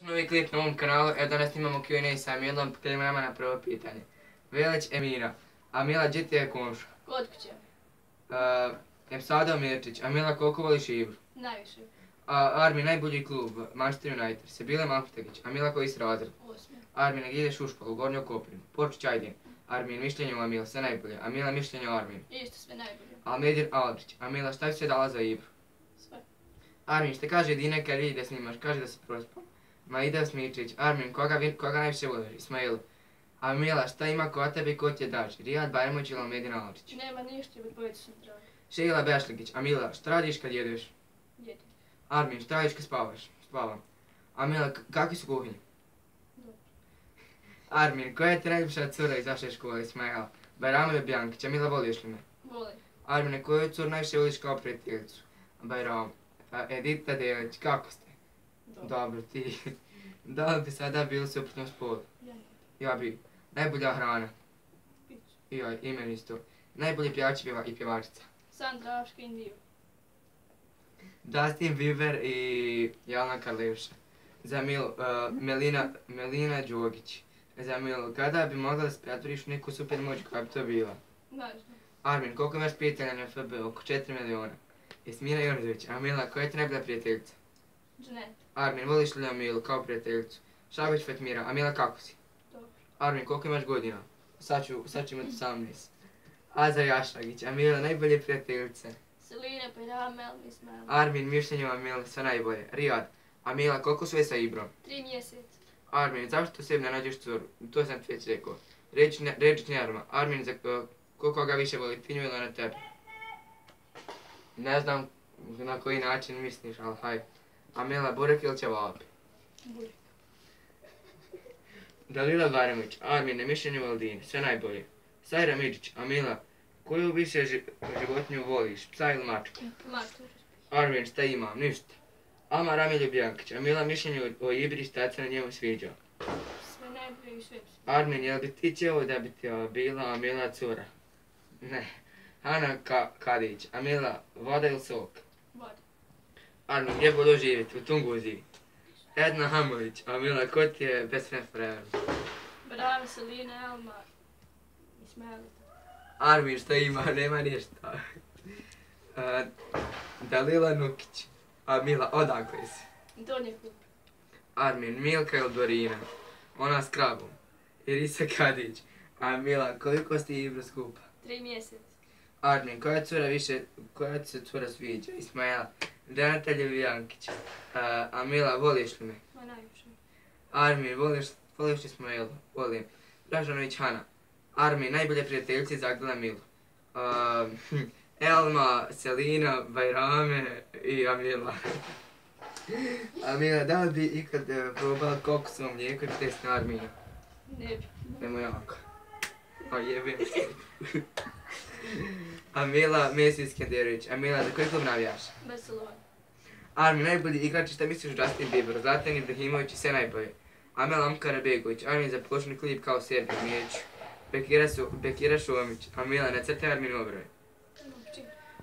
Novi klip na ovom kanalu, evo danas imamo Q&A sa Amilom, krenemo nama na prvo pitanje. Velić Emira, Amila gdje ti je komša? Kod kuće. Emsada Mirčić, Amila koliko voliš igru? Najviše. Armin najbolji klub, Manchester United, Sebile Malftegić, Amila koji si razred? 8. Armin gdje ideš u školu, Gornju Koprinu, Porčić Ajdin, Armin mišljenje o Amila, sve najbolje, Amila mišljenje o Armin. Isto sve najbolje. Almedir Albrić, Amila šta bi sve dala za igru? Sve. Armin šta kaže Dine kad vidi da snimaš, kaže da si prospao. Maida Smičić, Armin koga najviše voliš? Ismail. Amila šta ima kod tebe i ko ti je daži? Rijad Bajmoć ili Almedin Albrić? Nema ništa, jer dvojica su dragi. Šejla Bešligić, Amila šta radiš kad jedeš? Jedem. Armin šta radiš kad spavaš? Spavam. Amila kakvi su kuhinje? Dobro. Armin koja je ti najljepša cura iz vaše škole? Ismail. Bajramove Bjankić, Amila voliš li me? Volim. Armine koju curu najviše voliš kao prijateljicu? Bajram. Edita Delić, kako ste? Dobro, ti. Da li bi sada bili suprotno spolu? Ja ne. Ja bi. Najbolja hrana? Piću. I meni isto. Najbolji pjevač i pjevačica? Sandra Aška i Dio. Dustin Bieber i Jelena Karleuša. Za Milu, Melina Đogić. Za Milu, kada bi mogla da se pretvoriš u neku super moć, koja bi to bila? Ne znam. Armin, koliko imaš prijatelja na FB? Oko 4 miliona. Jasmina Jorzović, Amila, koja je ti najbolja prijateljica? Janet. Armin, voliš li Amilu kao prijateljicu? Šabić Fatmira, Amila kako si? Dobro. Armin, koliko imaš godina? Sad ću imati 18. Azar Jašagić, Amila, najbolje prijateljice. Selina, Bajram, Elmi, Ismail. Armin, mišljenje o Amila, sve najbolje. Rijad, Amila, koliko sve sa Ibrom? 3 mjeseca. Armin, zašto sebi ne nađeš curu? To sam ti već rekao. Rečić Njarma, Armin, koliko ga više voli, ti nju ili na tebe? Ne znam na koji način misliš, ali hajde. Amila, burek ili ćevapi? Burek. Dalila Bajramović, Armine, mišljenje Valdini, sve najbolje. Sajra Midžić, Amila, koju više životinju voliš, psa ili mačku? Mačku. Armin, šta imam? Ništa. Alma Ramilju Bjankić, Amila, mišljenje o Ibri, šta se na njemu sviđa? Sve najbolje i sve. Armin, jel bi ti ćeo da bi ti bila Amila cura? Ne. Ana Kadić, Amila, voda ili sok? Voda. Armin, gdje budu živjeti? U Tunguzi. Edna Hamović, Amila, ko ti je best friend forever? Bajram, Selina, Elma, Ismail. Armin, šta ima? Nema ništa. Dalila Nukić, Amila, odakle si? Donje kup. Armin, Milka ili Dorina? Ona s krabom. Irisa Kadić, Amila, koliko ste Ibro skupa? 3 mjeseca. Armin, koja ti se cura sviđa? Ismaila, Renata Ljevijankić, Amila, voliš li me? Ma najviše. Armin, voliš Ismailu? Volim. Dražanović Hana, Armin, najbolje prijateljice Zagdala Milu. Elma, Selina, Bajrame i Amila. Amila, da li bi ikad probala kokosovo mlijeko i test na Armina? Ne bi. Nemo jako. A jebim se. Amila, Messi Iskenderović, Amila, za koji klub navijaš? Barcelona. Armin, najbolji igrač, šta misliš o Justin Bieberu? Zlatan Ibrahimović i sve najbolje. Amela Amkara Begović, Armin za plošni klip kao Sergej Mijeć. Bekira Šomić, Amila, nacrtaj Armin obroj.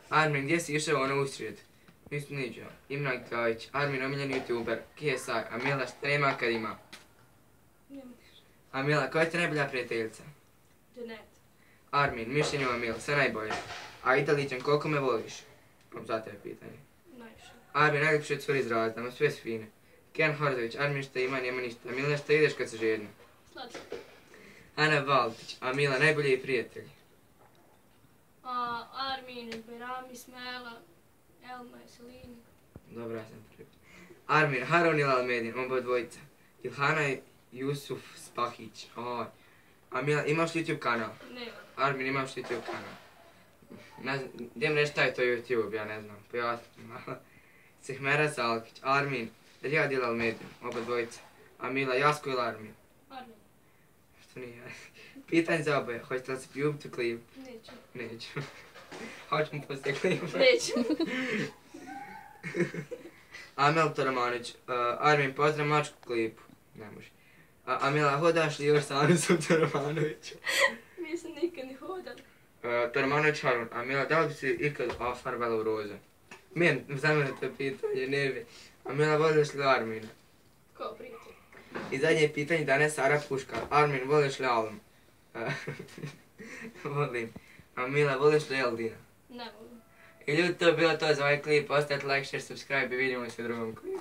Armin, gdje si išao ono usred? Nisam niđo. Imran Gajić, Armin, omiljeni youtuber, KSI, Amila, šta nema kad ima? Nema. Amila, koja je ti najbolja prijateljica? Janet. Armin, mišljenje o Amila, sve najbolje. A Italićan, koliko me voliš? Za tebe pitanje. Najviše. Armin, najljepše curi iz Razdama, sve su fine. Ken Horzović, Armin šta ima, nema ništa. Amila, šta ideš kad se žedna? Slatko. Ana Valtić, Amila, najbolji prijatelji. Armin, Bajram, Ismaila, Elma i Selina. Dobro, ja sam prvi. Armin, Haron ili Almedin, oba dvojica. Ilhana Jusuf Spahić. Amila, imaš YouTube kanal? Nema. Armin, imaš YouTube kanal? Ne znam, gdje mi reći šta je to YouTube, ja ne znam. Pojasni malo. Sehmera Salkić, Armin, Rijad ili Almedin, oba dvojica. Amila, Jasko ili Armin? Armin. Što nije? Pitanje za oboje, hoćete li se pljubiti u klip? Neću. Neću. Hoćemo poslije klipa. Neću. Amel Toromanović, Armin, pozdrav mačku klipu. Ne može. Amila, hodaš li još sa Anusom Toromanoviću? Nisam nikad ni hodala. Toromanović Harun, Amila, da li bi si ikad ofarbala u roze? Za mene to pitanje, ne bi. Amila, voliš li Armina? Kao prijatelj. I zadnje pitanje danas Sara Puška. Armin, voliš li Almu? Volim. A Mila, voliš li Eldina? Ne volim. I ljudi, to je bilo to za ovaj klip. Ostavite like, share, subscribe i vidimo se u drugom klipu.